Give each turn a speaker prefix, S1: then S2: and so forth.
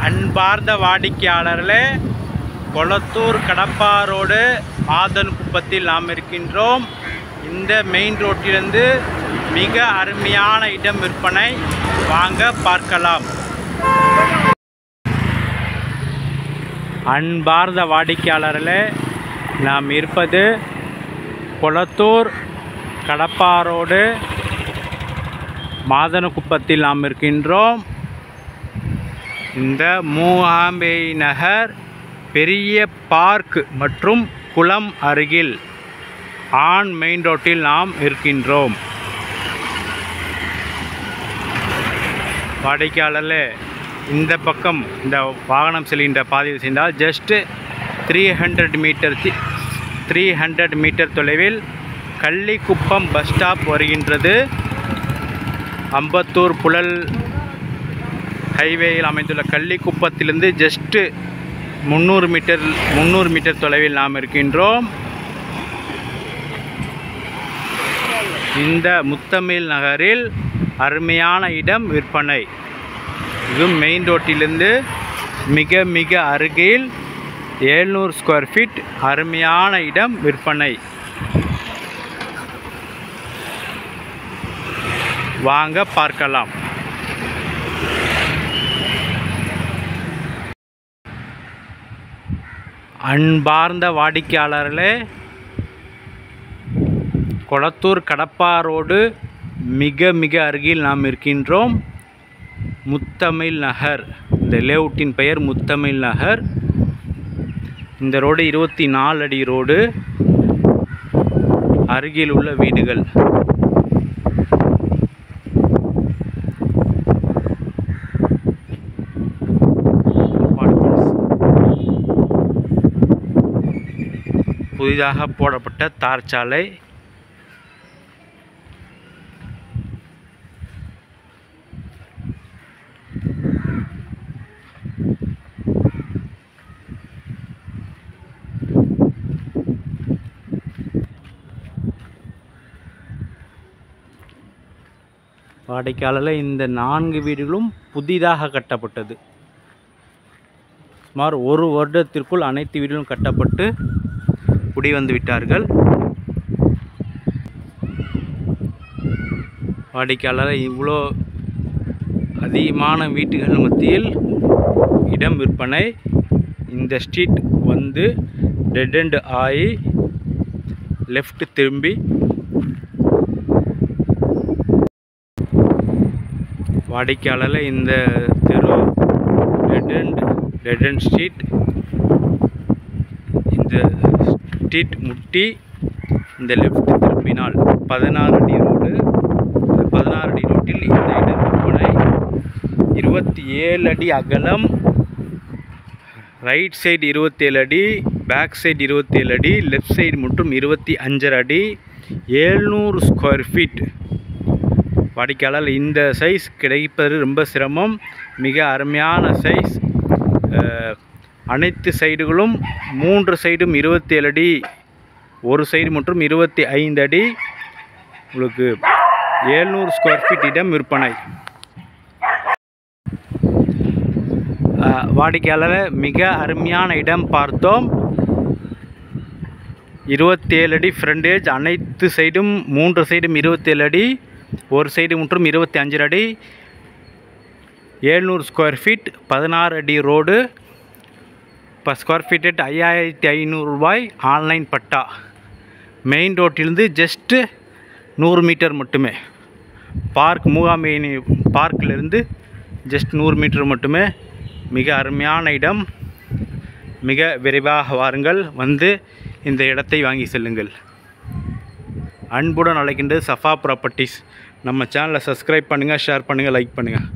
S1: அன்பார்ந்த வாடிக்கையாளர்களே, கொளத்தூர் கடப்பா ரோடு மாதன்குப்பத்தில் நாம் இருக்கின்றோம். இந்த மெயின் ரோட்டிலிருந்து மிக அருமையான இடம் விற்பனை, வாங்க பார்க்கலாம். அன்பார்ந்த வாடிக்கையாளர்களே, நாம் இருப்பது கொளத்தூர் கடப்பா ரோடு மாதன்குப்பத்தில் நாம் இருக்கின்றோம். இந்த மூகாம்பை நகர் பெரிய பார்க் மற்றும் குளம் அருகில் ஆன் மெயின் ரோட்டில் நாம் இருக்கின்றோம். வாடிக்கையாளர்களே, இந்த பக்கம் இந்த வாகனம் செல்கின்ற பாதையில் சென்றால் ஜஸ்ட் 300 மீட்டர் தொலைவில் கள்ளிக்குப்பம் பஸ் ஸ்டாப் வருகின்றது. அம்பத்தூர் புழல் ஹைவேயில் அமைந்துள்ள கள்ளிக்குப்பத்திலிருந்து ஜஸ்ட் 300 மீட்டர் தொலைவில் நாம் இருக்கின்றோம். இந்த முத்தமிழ் நகரில் அருமையான இடம் விற்பனை. இது மெயின் ரோட்டிலிருந்து மிக மிக அருகில் 700 ஸ்கொயர் ஃபீட் அருமையான இடம் விற்பனை. வாங்க பார்க்கலாம். அன்பார்ந்த வாடிக்கையாளர்களே, கொளத்தூர் கடப்பா ரோடு மிக மிக அருகில் நாம் இருக்கின்றோம். முத்தமிழ் நகர், இந்த லேஅவுட்டின் பெயர் முத்தமிழ் நகர். இந்த ரோடு 24 அடி ரோடு. அருகில் உள்ள வீடுகள் புதிதாக போடப்பட்ட தார் சாலை. வாடிக்கையாளர்கள், இந்த 4 வீடுகளும் புதிதாக கட்டப்பட்டது. சுமார் 1 வருடத்திற்குள் அனைத்து வீடுகளும் கட்டப்பட்டு குடி வந்து விட்டார்கள். வாடிக்கையாளர், இவ்வளோ அதிகமான வீட்டுகள் மத்தியில் இடம் விற்பனை. இந்த ஸ்ட்ரீட் வந்து டெட் எண்ட் ஆகி லெஃப்ட் திரும்பி வாடிக்கையாளர், இந்த தெரு டெட் எண்ட் ஸ்ட்ரீட். இந்த ஸ்ட்ரீட் முட்டி இந்த லெஃப்ட் திரும்பினால் 16 அடி ரோடு. 16 அடி ரோட்டில் இந்த இடம் விற்பனை. 27 அடி அகலம், ரைட் சைடு 27 அடி, பேக் சைடு 27 அடி, லெஃப்ட் சைடு மற்றும் 25 அடி, 700 ஸ்கொயர் ஃபீட். வாடிக்கையாளர், இந்த சைஸ் கிடைப்பது ரொம்ப சிரமம். மிக அருமையான சைஸ். அனைத்து சைடுகளும் 3 சைடும் 27 அடி, ஒரு சைடு மற்றும் 25 அடி. உங்களுக்கு 700 ஸ்கொயர் ஃபீட் இடம் விற்பனை. வாடிக்கையாளர், மிக அருமையான இடம் பார்த்தோம். 27 அடி ஃப்ரண்டேஜ், அனைத்து சைடும் 3 சைடும் 27 அடி, ஒரு சைடு மற்றும் 25 அடி, 700 ஸ்கொயர் ஃபீட், 16 அடி ரோடு. இப்போ ஸ்கொயர் ஃபீட் ரேட் 5500 ரூபாய். ஆன்லைன் பட்டா. மெயின் ரோட்டிலிருந்து ஜஸ்ட்டு 100 மீட்டர் மட்டுமே. பார்க் மூகாம்பை பார்க்கிலிருந்து ஜஸ்ட் 100 மீட்டர் மட்டுமே. மிக அருமையான இடம். மிக விரைவாக வாருங்கள், வந்து இந்த இடத்தை வாங்கி செல்லுங்கள். அன்புடன் அழைக்கின்றது சஃபா ப்ராப்பர்ட்டிஸ். நம்ம சேனலை சப்ஸ்கிரைப் பண்ணுங்கள், ஷேர் பண்ணுங்கள், லைக் பண்ணுங்கள்.